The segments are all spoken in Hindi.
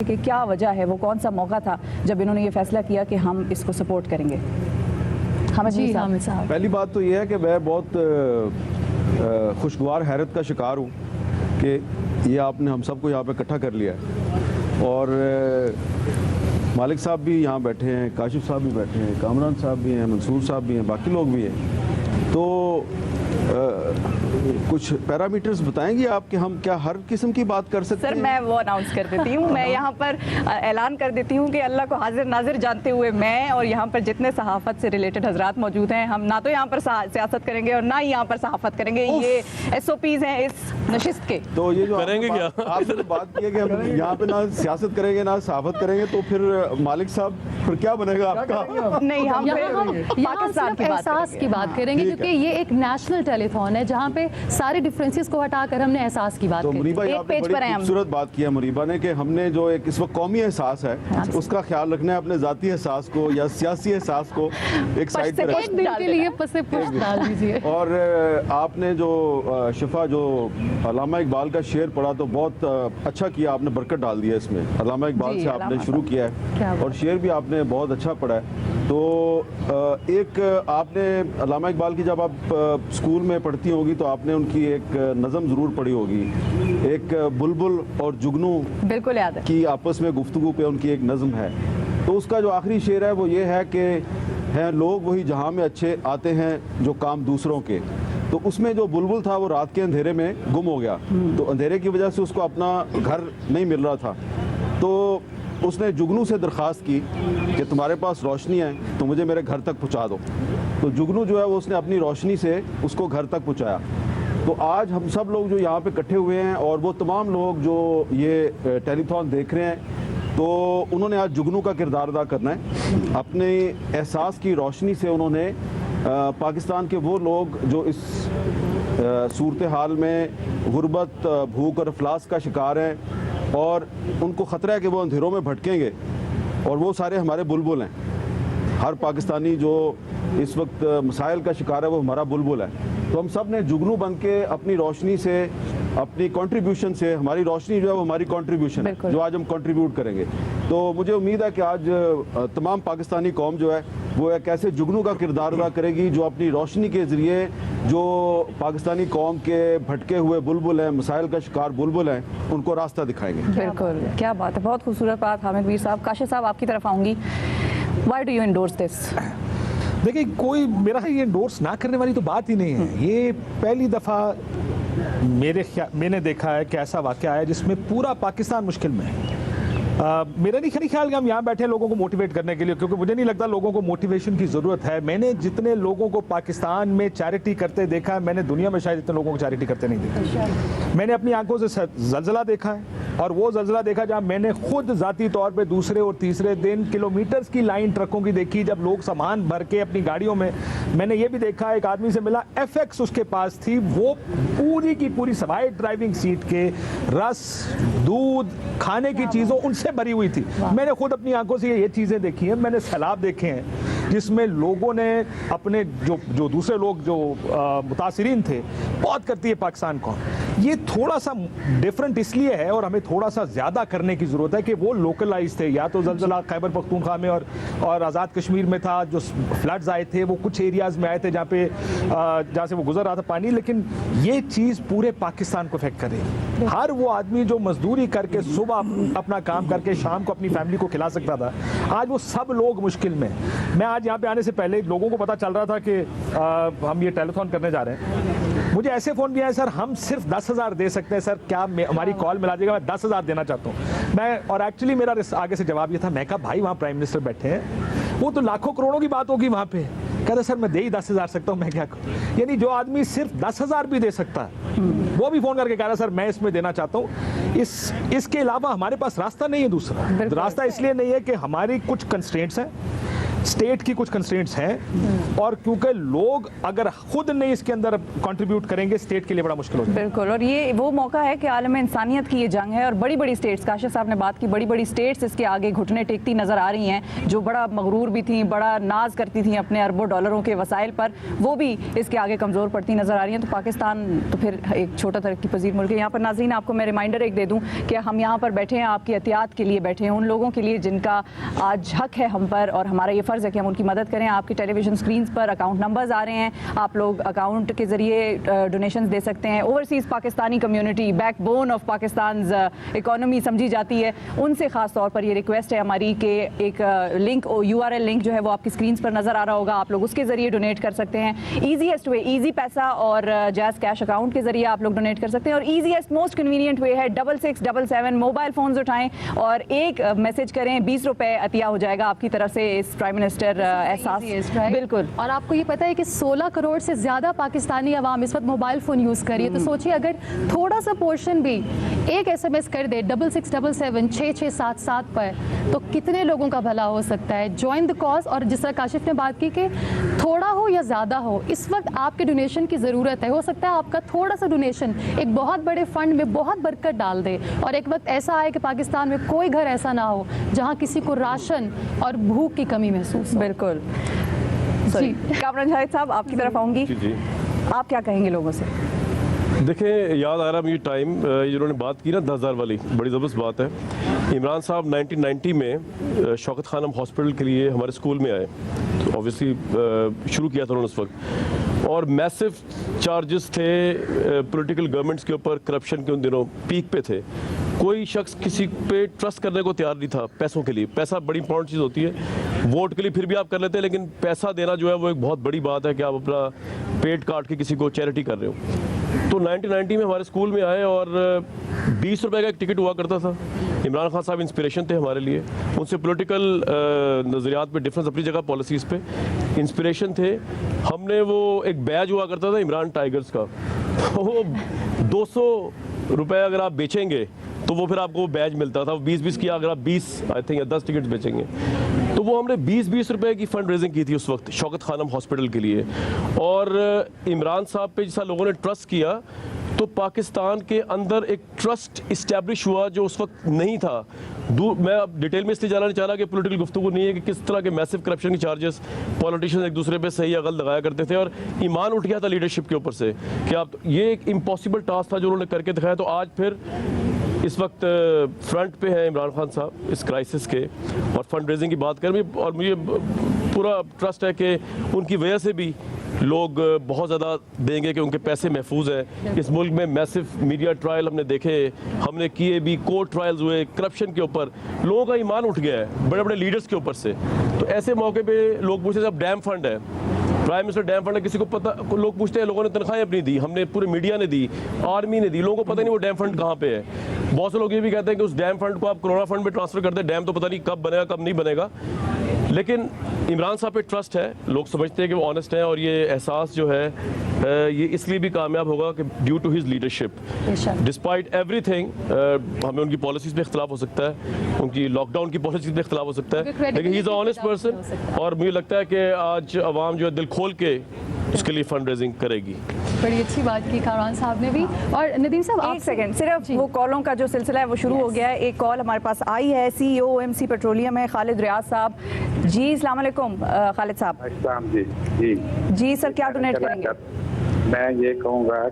कि क्या वजह है, वो कौन सा मौका था जब इन्होंने ये फैसला किया कि हम इसको सपोर्ट करेंगे? जी हामिद साहब, पहली बात तो ये है कि मैं बहुत खुशगवार हैरत का शिकार हूँ कि ये आपने हम सबको यहाँ पे इकट्ठा कर लिया है। और मालिक साहब भी यहाँ बैठे हैं, काशिफ साहब भी बैठे हैं, कामरान साहब भी हैं, मंसूर साहब भी हैं, बाकी लोग भी हैं। तो कुछ पैरामीटर्स बताएंगे आप कि हम क्या हर किस्म की बात कर सकते हैं? सर मैं वो अनाउंस कर देती हूँ, मैं यहाँ पर ऐलान कर देती हूँ कि अल्लाह को हाजिर नाजिर जानते हुए मैं और यहाँ पर जितने सहाफ़त से रिलेटेड हजरात मौजूद हैं, हम ना तो यहाँ पर सियासत करेंगे और ना ही यहाँ पर सहाफ़त करेंगे। ये SOPs हैं इस नशिस्त के। तो ये जो करेंगे क्या? आपने तो बात की है कि हम यहाँ पे ना सियासत करेंगे ना सहाफत करेंगे, तो फिर मालिक साहब फिर क्या बनेगा आपका? नहीं, हम पाकिस्तान के एहसास की बात करेंगे, क्योंकि ये एक नेशनल टेलीफोन है जहाँ पे सारे डिफरेंसेस को हटाकर हमने एहसास की बात तो की। मुनीबा एक पेज पर हैं हम। खूबसूरत बात की है मुनीबा ने कि हमने जो एक इस वक्त कौमी एहसास है उसका ख्याल रखना है, अपने ज़ाती एहसास को या सियासी एहसास को एक साइड पे एक दिन के लिए पसे पुष्ट डाल दीजिए। और आपने जो शिफा जो अल्लामा इकबाल का शेर पढ़ा तो बहुत अच्छा किया, आपने बरकत डाल दिया इसमें। अल्लामा इकबाल से आपने शुरू किया है और शेर भी आपने बहुत अच्छा पढ़ा है। तो एक आपने अल्लामा इकबाल की जब आप स्कूल में पढ़ती होगी तो आपने उनकी एक नज़म ज़रूर पढ़ी होगी, एक बुलबुल और जुगनू बिल्कुल याद है कि आपस में गुफ्तगू पे उनकी एक नज़म है। तो उसका जो आखिरी शेर है वो ये है कि हैं लोग वही जहाँ में अच्छे आते हैं जो काम दूसरों के। तो उसमें जो बुलबुल था वो रात के अंधेरे में गुम हो गया, तो अंधेरे की वजह से उसको अपना घर नहीं मिल रहा था। तो उसने जुगनू से दरख्वास्त की कि तुम्हारे पास रोशनी है तो मुझे मेरे घर तक पहुंचा दो। तो जुगनू जो है वो उसने अपनी रोशनी से उसको घर तक पहुंचाया। तो आज हम सब लोग जो यहाँ पे इकट्ठे हुए हैं और वो तमाम लोग जो ये टेलीथॉन देख रहे हैं, तो उन्होंने आज जुगनू का किरदार अदा करना है। अपने एहसास की रोशनी से उन्होंने पाकिस्तान के वो लोग जो इस सूरत हाल में गुर्बत, भूख और अफलास का शिकार हैं और उनको ख़तरा है कि वो अंधेरों में भटकेंगे, और वो सारे हमारे बुलबुल हैं। हर पाकिस्तानी जो इस वक्त मसाइल का शिकार है वो हमारा बुलबुल है। तो हम सब ने जुगनू बन के अपनी रोशनी से, अपनी कंट्रीब्यूशन से, हमारी रोशनी जो है वो हमारी कंट्रीब्यूशन है जो आज हम कंट्रीब्यूट करेंगे। तो मुझे उम्मीद है कि आज तमाम पाकिस्तानी कौम जो है वो एक ऐसे जुगनू का किरदार अदा करेगी जो अपनी रोशनी के ज़रिए जो पाकिस्तानी कौम के भटके हुए बुलबुल हैं, मसाइल का शिकार बुलबुल हैं, उनको रास्ता दिखाएंगे। बिल्कुल, क्या बात है, बहुत खूबसूरत बात। हामिद मीर साहब, काशिफ साहब आपकी तरफ आऊँगी, why do you endorse this? देखिए, कोई मेरा ये एंडोर्स ना करने वाली तो बात ही नहीं है। ये पहली दफ़ा मैंने देखा है कि ऐसा वाक़या है जिसमें पूरा पाकिस्तान मुश्किल में है। मेरा नहीं ख्याल कि हम यहाँ बैठे लोगों को मोटिवेट करने के लिए, क्योंकि मुझे नहीं लगता लोगों को मोटिवेशन की ज़रूरत है। मैंने जितने लोगों को पाकिस्तान में चैरिटी करते देखा है, मैंने दुनिया में शायद इतने लोगों को चैरिटी करते नहीं देखा। मैंने अपनी आंखों से ज़लज़ला देखा है, और वो ज़लज़ला देखा जहाँ मैंने खुद ज़ाती तौर पे दूसरे और तीसरे दिन किलोमीटर्स की लाइन ट्रकों की देखी, जब लोग सामान भर के अपनी गाड़ियों में। मैंने ये भी देखा, एक आदमी से मिला, FX उसके पास थी, वो पूरी की पूरी सवाई ड्राइविंग सीट के रस, दूध, खाने की चीज़ों उनसे भरी हुई थी। मैंने खुद अपनी आंखों से ये चीज़ें देखी हैं। मैंने सैलाब देखे हैं जिसमें लोगों ने अपने जो दूसरे लोग जो मुतासिरीन थे, बहुत करती है पाकिस्तान को। ये थोड़ा सा डिफरेंट इसलिए है और हमें थोड़ा सा ज़्यादा करने की ज़रूरत है कि वो लोकलाइज थे। या तो ज़लज़ला खैबर पख्तूनख्वा में और आज़ाद कश्मीर में था, जो फ्लड्स आए थे वो कुछ एरियाज़ में आए थे जहाँ से वो गुजर रहा था पानी, लेकिन ये चीज़ पूरे पाकिस्तान को अफेक्ट कर रही है। हर वो आदमी जो मजदूरी करके सुबह अपना काम करके शाम को अपनी फैमिली को खिला सकता था, आज वो सब लोग मुश्किल में। मैं आज यहाँ पे आने से पहले लोगों को पता चल रहा था कि हम ये टेलीथॉन करने जा रहे हैं, मुझे ऐसे फ़ोन भी आए, सर हम सिर्फ 10,000 दे सकते हैं, सर क्या हमारी कॉल मिला जाएगा, मैं 10,000 देना चाहता हूँ मैं। और एक्चुअली मेरा आगे से जवाब ये था, मैं कहा भाई वहाँ प्राइम मिनिस्टर बैठे हैं, वो तो लाखों करोड़ों की बात होगी वहाँ पे। कहते सर मैं दे ही 10,000 सकता हूँ, मैं क्या करूँ। यानी जो आदमी सिर्फ 10,000 भी दे सकता है वो भी फ़ोन करके कह रहा सर मैं इसमें देना चाहता हूँ। इसके अलावा हमारे पास रास्ता नहीं है दूसरा। रास्ता इसलिए नहीं है कि हमारी कुछ कंस्ट्रेंट्स हैं, स्टेट की कुछ कंस्ट्रेंट्स हैं, और क्योंकि लोग अगर खुद नहीं इसके अंदर कंट्रीब्यूट करेंगे, स्टेट के लिए बड़ा मुश्किल हो जाएगा। बिल्कुल, और ये वो मौका है कि आलम इंसानियत की ये जंग है, और बड़ी बड़ी स्टेट्स, काशिफ साहब ने बात की, बड़ी बड़ी स्टेट्स इसके आगे घुटने टेकती नजर आ रही हैं, जो बड़ा मगरूर भी थी, बड़ा नाज करती थी अपने अरबों डॉलरों के वसाइल पर, वो भी इसके आगे कमज़ोर पड़ती नजर आ रही हैं। तो पाकिस्तान तो फिर एक छोटा तरक्की पजीर मुल्क है। यहाँ पर नाज़रीन आपको मैं रिमाइंडर एक दे दूँ कि हम यहाँ पर बैठे हैं, आपकी एहतियात के लिए बैठे हैं, उन लोगों के लिए जिनका आज हक है हम पर, और हमारा ये फ़र्ज़ है कि हम उनकी मदद करें। आपकी टेलीविजन स्क्रीन पर अकाउंट नंबर्स आ रहे हैं, आप लोग अकाउंट के ज़रिए डोनेशन दे सकते हैं। Overseas Pakistani community backbone of Pakistan economy समझी जाती है, उनसे ख़ास तौर पर ये रिक्वेस्ट है हमारी कि एक लिंक, URL लिंक जो है वो आपकी स्क्रीन पर नज़र आ रहा होगा, आप लोग उसके ज़रिए डोनेट कर सकते हैं। ईजीएस्ट वे, ईजी पैसा और जैज़ कैश अकाउंट के ज़रिए आप लोग डोनेट कर सकते हैं, और ईजीएस्ट मोस्ट कन्वीनियंट वे है 6677 मोबाइल फ़ोन्स उठाएं और एक मैसेज करें, 20 रुपये अतिया हो जाएगा आपकी तरफ से इस प्राइम मिनिस्टर एहसास। बिल्कुल, और आपको ये पता है कि 16 करोड़ से ज़्यादा पाकिस्तानी अवाम इस वक्त मोबाइल फ़ोन यूज़ करिए, तो सोचिए अगर थोड़ा सा पोर्शन भी एक SMS कर दे 6677 6677 पर, तो कितने लोगों का भला हो सकता है। ज्वाइन द कॉज, और जिस तरह काशिफ ने बात की कि थोड़ा हो या ज़्यादा हो, इस वक्त आपके डोनेशन की ज़रूरत है। हो सकता है आपका थोड़ा सा डोनेशन एक बहुत बड़े फंड में बहुत बरकत डाल दे, और एक वक्त ऐसा आए कि पाकिस्तान में कोई घर ऐसा ना हो जहाँ किसी को राशन और भूख की कमी महसूस हो। बिल्कुल। जी कामरान जाहिद साहब, आपकी तरफ आऊँगी, आप क्या कहेंगे लोगों से? देखें, याद आ रहा मुझे टाइम, जिन्होंने बात की ना 10,000 वाली, बड़ी ज़बरदस्त बात है। इमरान साहब 1990 में शौकत खानम हॉस्पिटल के लिए हमारे स्कूल में आए, तो ऑब्वियसली शुरू किया था उन्होंने उस वक्त, और मैसिव चार्जेस थे पॉलिटिकल गवर्नमेंट्स के ऊपर, करप्शन के उन दिनों पीक पे थे। कोई शख्स किसी पे ट्रस्ट करने को तैयार नहीं था पैसों के लिए। पैसा बड़ी इंपॉर्टेंट चीज़ होती है, वोट के लिए फिर भी आप कर लेते हैं, लेकिन पैसा देना जो है वो एक बहुत बड़ी बात है कि आप अपना पेट काट के किसी को चैरिटी कर रहे हो। तो 1990 में हमारे स्कूल में आए, और 20 रुपए का एक टिकट हुआ करता था। इमरान खान साहब इंस्पिरेशन थे हमारे लिए, उनसे पॉलिटिकल नज़रियात पे डिफरेंस, अपनी जगह पॉलिसीज़ पे इंस्पिरेशन थे। हमने वो एक बैज हुआ करता था इमरान टाइगर्स का, वो 200 रुपए अगर आप बेचेंगे तो वो फिर आपको बैज मिलता था। वो 20-20 की, अगर आप 20 आई थिंक 10 टिकट बेचेंगे, तो वो हमने 20-20 रुपए की फंड रेजिंग की थी उस वक्त शौकत खानम हॉस्पिटल के लिए। और इमरान साहब पे जैसा लोगों ने ट्रस्ट किया, तो पाकिस्तान के अंदर एक ट्रस्ट इस्टेब्लिश हुआ जो उस वक्त नहीं था। मैं अब डिटेल में इसलिए जाना नहीं चाह रहा कि पॉलिटिकल गुफ्तगू नहीं है कि किस तरह के मैसिव करप्शन के चार्जेस पॉलिटिशियन एक दूसरे पे सही या गलत लगाया करते थे, और ईमान उठ गया था लीडरशिप के ऊपर से कि आप, ये एक इम्पॉसिबल टास्क था जो उन्होंने करके दिखाया। तो आज फिर इस वक्त फ्रंट पे हैं इमरान खान साहब इस क्राइसिस के, और फंड रेजिंग की बात करें, और मुझे पूरा ट्रस्ट है कि उनकी वजह से भी लोग बहुत ज़्यादा देंगे कि उनके पैसे महफूज हैं। इस मुल्क में मैसिव मीडिया ट्रायल हमने देखे, हमने किए भी, कोर्ट ट्रायल्स हुए करप्शन के ऊपर, लोगों का ईमान उठ गया है बड़े बड़े लीडर्स के ऊपर से। तो ऐसे मौके पे लोग पूछते हैं, अब डैम फंड है, प्राइम मिनिस्टर डैम फंड है, किसी को पता, लोग पूछते हैं, लोगों ने तनख्वाहें अपनी दी, हमने पूरे मीडिया ने दी, आर्मी ने दी, लोगों को पता नहीं वो डैम फंड कहाँ पे है। बहुत से लोग ये भी कहते हैं कि उस डैम फंड को आप कोरोना फंड में ट्रांसफर कर दें, डैम तो पता नहीं कब बनेगा कब नहीं बनेगा। लेकिन इमरान साहब पे ट्रस्ट है, लोग समझते हैं कि वो ऑनेस्ट हैं, और ये एहसास जो है ये इसलिए भी कामयाब होगा कि due to his leadership, despite everything. हमें उनकी पॉलिसीज़ पे इख्तलाफ हो सकता है, उनकी लॉकडाउन की पॉलिसीज़ पे इख्तलाफ हो सकता है, लेकिन he is a honest person, और मुझे लगता है कि आज आवाम जो है दिल खोल के उसके लिए फंड रेजिंग करेगी। बड़ी अच्छी बात की कामरान साहब ने भी। और नदीम साहब, एक सेकंड, सिर्फ वो कॉलों का जो सिलसिला है वो शुरू हो गया है। एक कॉल हमारे पास आई है, CEO OMC पेट्रोलियम है, खालिद रियाज साहब जी। अस्सलाम वालेकुम खालिद साहब। जी सर, क्या डोनेट करेंगे? मैं ये कहूँगा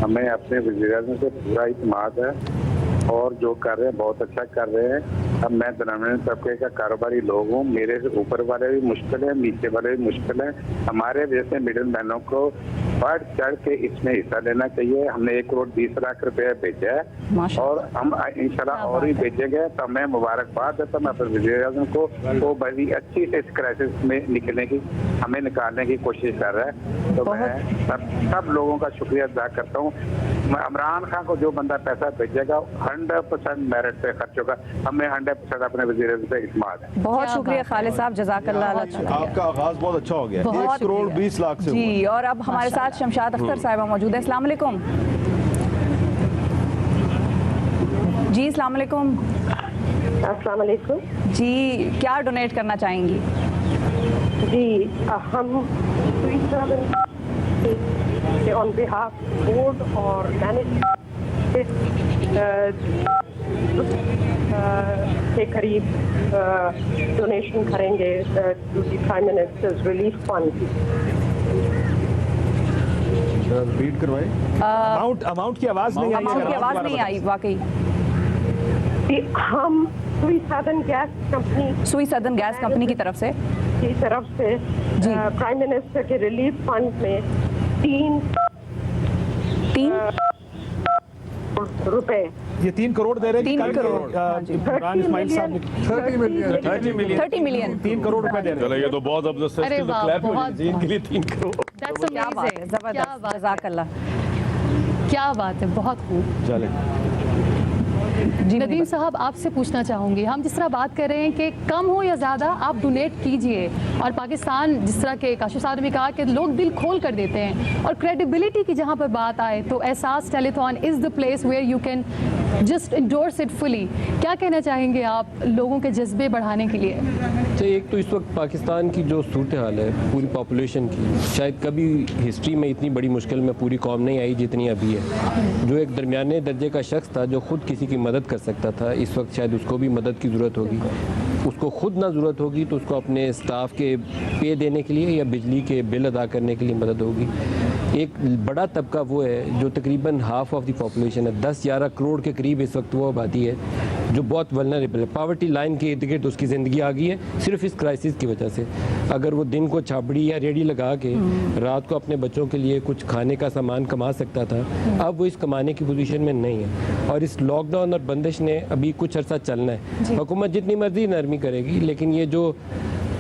हमें अपने वज़ीर-ए-आज़म से पूरा इत्मीनान है, और जो कर रहे हैं बहुत अच्छा कर रहे हैं। अब मैं दरमियाने तबके का कारोबारी लोग हूँ, मेरे से ऊपर वाले भी मुश्किल है, नीचे वाले भी मुश्किल है। हमारे जैसे मिडिल मैनों को बढ़ चढ़ के इसमें हिस्सा लेना चाहिए। हमने 1 करोड़ 20 लाख रुपया भेजा है, और हम इंशाल्लाह और भी भेजेंगे। तो मैं मुबारकबाद देता हूँ अपने वज़ीर-ए-आज़म को, वो बड़ी अच्छी से इस क्राइसिस में निकलने की, हमें निकालने की कोशिश कर रहा है। तो मैं सब लोगों का शुक्रिया अदा करता हूँ। इमरान खान को जो बंदा पैसा भेजेगा 100% मेरिट पे खर्च होगा। हमें 100% अपने वज़ीर-ए-आज़म पे इत्मीनान है। बहुत शुक्रिया खालिद साहब, जज़ाकल्लाह। आपका आगाज बहुत अच्छा हो गया, 1 करोड़ 20 लाख से जी। और अब हमारे साथ शमशाद अख्तर साहिबा मौजूद है। अस्सलाम वालेकुम जी। अस्सलाम वालेकुम। अस्सलाम वालेकुम जी, क्या डोनेट करना चाहेंगी? जी हम ऑन बिहाफ बोर्ड और के करीब डोनेशन करेंगे to the prime minister's relief fund. Repeat करवाए। अमाउंट की आवाज नहीं आई। अमाउंट की आवाज नहीं आई वाकई। हम सुई सदर्न गैस कंपनी की तरफ से प्राइम मिनिस्टर के रिलीफ फंड में 3 रुपए, ये 3 करोड़ दे रहे हैं। 3 करोड़, इमरान इस्माइल साहब ने 30 मिलियन 3 करोड़ रुपए दे रहे चलो ये तो बहुत जबरदस्त है। अरे इसकी तो वाह, clap होनी बहुत- चाहिए इनके लिए 3 करोड़। That's क्या बात है, amazing. क्या जबरदस्त, बात जज़ाकल्लाह। क्या बात है, बहुत खूब। चले। जी नदीम साहब, आपसे पूछना चाहूंगी, हम जिस तरह बात कर रहे हैं कि कम हो या ज़्यादा आप डोनेट कीजिए, और पाकिस्तान जिस तरह के काशिफ साहब ने भी कहा कि लोग दिल खोल कर देते हैं, और क्रेडिबिलिटी की जहां पर बात आए तो Ehsaas telethon is the place where you can just endorse it fully. क्या कहना चाहेंगे आप लोगों के जज्बे बढ़ाने के लिए? अच्छा, एक तो इस वक्त पाकिस्तान की जो सूरत हाल है पूरी पॉपुलेशन की, शायद कभी हिस्ट्री में इतनी बड़ी मुश्किल में पूरी कौम नहीं आई जितनी अभी है। जो एक दरमियाने दर्जे का शख्स था जो खुद किसी की मदद कर सकता था, इस वक्त शायद उसको भी मदद की ज़रूरत होगी। उसको खुद ना ज़रूरत होगी तो उसको अपने स्टाफ के पे देने के लिए या बिजली के बिल अदा करने के लिए मदद होगी। एक बड़ा तबका वो है जो तकरीबन हाफ ऑफ द पॉपुलेशन है, 10-11 करोड़ के करीब इस वक्त वो आबादी है जो बहुत वल्नरेबल है। पावर्टी लाइन के इर्द गिर्द उसकी ज़िंदगी आ गई है सिर्फ इस क्राइसिस की वजह से। अगर वो दिन को छाबड़ी या रेडी लगा के रात को अपने बच्चों के लिए कुछ खाने का सामान कमा सकता था, अब वो इस कमाने की पोजीशन में नहीं है। और इस लॉकडाउन और बंदिश ने अभी कुछ अर्सा चलना है। हुकूमत जितनी मर्जी नरमी करेगी, लेकिन ये जो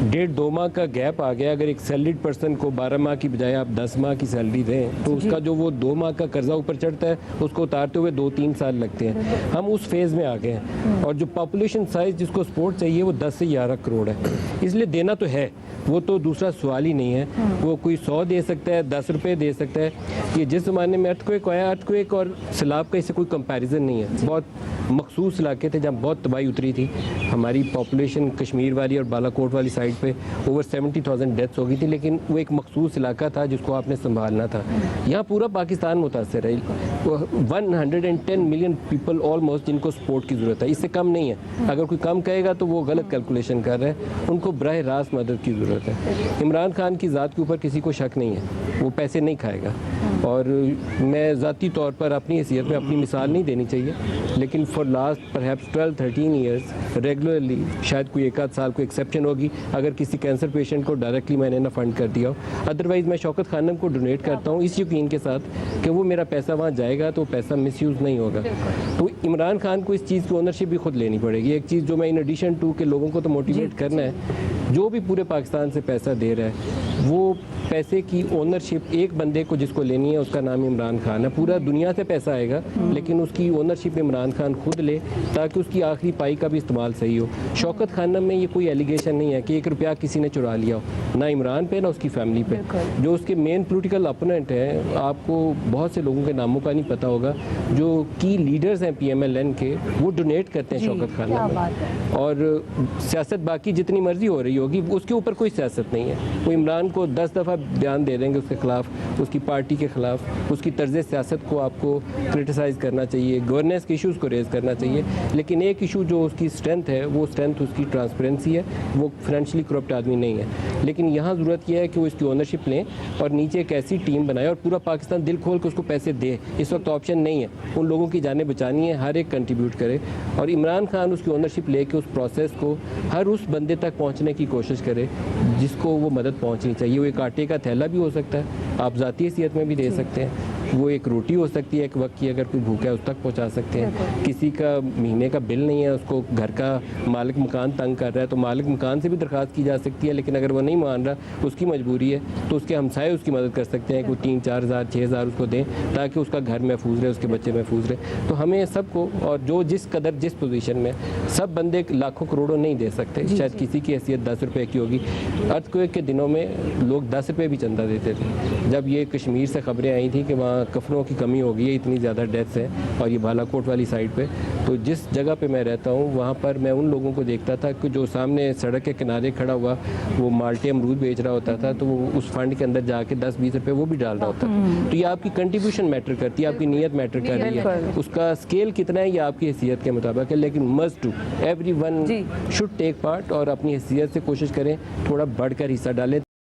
1.5-2 माह का गैप आ गया, अगर एक सैलरीड पर्सन को 12 माह की बजाय आप 10 माह की सैलरी दें तो उसका जो वो 2 माह का कर्जा ऊपर चढ़ता है उसको उतारते हुए 2-3 साल लगते हैं। हम उस फेज़ में आ गए हैं, और जो पॉपुलेशन साइज जिसको सपोर्ट चाहिए वो 10 से 11 करोड़ है। इसलिए देना तो है, वो तो दूसरा सवाल ही नहीं है। वो कोई 100 दे सकता है, 10 रुपये दे सकता है। ये जिस ज़माने में अर्थक्वेक आया, अर्थक्वेक और सैलाब का इससे कोई कंपैरिजन नहीं है। बहुत मखसूस इलाके थे जहाँ बहुत तबाही उतरी थी। हमारी पॉपुलेशन कश्मीर वाली और बालाकोट वाली साइड पे ओवर 70,000 डेथ्स हो गई थी, लेकिन वो एक मखसूस इलाका था जिसको आपने संभालना था। यहाँ पूरा पाकिस्तान मुतासर है। 110 मिलियन पीपल ऑलमोस्ट जिनको सपोर्ट की ज़रूरत है, इससे कम नहीं है। अगर कोई कम कहेगा तो वो गलत कैलकुलेशन कर रहा है। उनको बराह रास्त मदद की ज़रूरत है। इमरान खान की ज़ात के ऊपर किसी को शक नहीं है, वो पैसे नहीं खाएगा। और मैं ज़ाती तौर पर अपनी हैसियत में अपनी मिसाल नहीं देनी चाहिए, लेकिन for last perhaps 12-13 years regularly, शायद कोई 1 आध साल को एक्सेप्शन होगी अगर किसी कैंसर पेशेंट को डायरेक्टली मैंने ना फंड कर दिया हो। अदरवाइज़ मैं शौकत खानम को डोनेट करता हूँ इस यकीन के साथ कि वो मेरा पैसा वहाँ जाएगा तो पैसा मिसयूज़ नहीं होगा। तो इमरान खान को इस चीज़ की ओनरशिप भी खुद लेनी पड़ेगी। एक चीज़ जो मैं इन एडिशन टू के लोगों को तो मोटिवेट करना है, जो भी पूरे पाकिस्तान से पैसा दे रहा है वो पैसे की ओनरशिप एक बंदे को जिसको लेनी है उसका नाम इमरान खान है। पूरा दुनिया से पैसा आएगा लेकिन उसकी ओनरशिप इमरान खान खुद ले ताकि उसकी आखिरी पाई का भी इस्तेमाल सही हो। शौकत खानम में ये कोई एलिगेशन नहीं है कि 1 रुपया किसी ने चुरा लिया हो, ना इमरान पे ना उसकी फैमिली पे। जो उसके मेन पोलिटिकल अपोनेंट हैं, आपको बहुत से लोगों के नामों का नहीं पता होगा, जो की लीडर्स हैं PMLN के, वो डोनेट करते हैं शौकत खानम में। और सियासत बाकी जितनी मर्जी हो रही होगी उसके ऊपर कोई सियासत नहीं है। वो इमरान को 10 दफ़ा बयान दे देंगे उसके खिलाफ, उसकी पार्टी के खिलाफ, उसकी तर्ज सियासत को आपको क्रिटिसाइज़ करना चाहिए, गवर्नेंस के इशूज़ को रेज़ करना चाहिए। लेकिन एक इशू जो उसकी स्ट्रेंथ है वो स्ट्रेंथ उसकी ट्रांसपेरेंसी है, वो फाइनेंशियली करप्ट आदमी नहीं है। लेकिन यहाँ ज़रूरत यह है कि वो इसकी ओनरशिप लें और नीचे एक ऐसी टीम बनाए और पूरा पाकिस्तान दिल खोल के उसको पैसे दे। इस वक्त ऑप्शन नहीं है, उन लोगों की जानें बचानी है, हर एक कंट्रीब्यूट करे और इमरान खान उसकी ओनरशिप लेके उस प्रोसेस को हर उस बंदे तक पहुँचने की कोशिश करे जिसको वो मदद पहुँचनी चाहिए। वो एक आटे का थैला भी हो सकता है, आप ज़ाती हैसियत में भी दे सकते हैं, वो एक रोटी हो सकती है एक वक्त की, अगर कोई भूखा है उस तक पहुंचा सकते हैं। किसी का महीने का बिल नहीं है, उसको घर का मालिक मकान तंग कर रहा है तो मालिक मकान से भी दरख्वास्त की जा सकती है। लेकिन अगर वो नहीं मान रहा, उसकी मजबूरी है, तो उसके हमसाए उसकी मदद कर सकते हैं कि 3-4 हज़ार 6 हज़ार उसको दें ताकि उसका घर महफूज रहे, उसके बच्चे महफूज रहे। तो हमें सबको, और जो जिस कदर जिस पोजीशन में, सब बंदे लाखों करोड़ों नहीं दे सकते। शायद किसी की हैसियत 10 रुपये की होगी। अर्थक्वेक के दिनों में लोग 10 रुपये भी चंदा देते थे। जब ये कश्मीर से खबरें आई थी कि वहाँ कफनों की कमी हो गई है, इतनी ज़्यादा डेथ्स हैं। और ये बालाकोट वाली साइड पे, तो जिस जगह पे मैं रहता हूँ वहाँ पर मैं उन लोगों को देखता था कि जो सामने सड़क के किनारे खड़ा हुआ वो माल्टे अमरूद बेच रहा होता था, तो वो उस फंड के अंदर जाके 10-20 रुपए वो भी डाल रहा होता था। तो ये आपकी कंट्रीब्यूशन मैटर करती है, आपकी नीयत मैटर कर रही है। उसका स्केल कितना है ये आपकी हैसियत के मुताबिक है, लेकिन must to everyone should take part और अपनी हैसियत से कोशिश करें थोड़ा बढ़कर हिस्सा डालें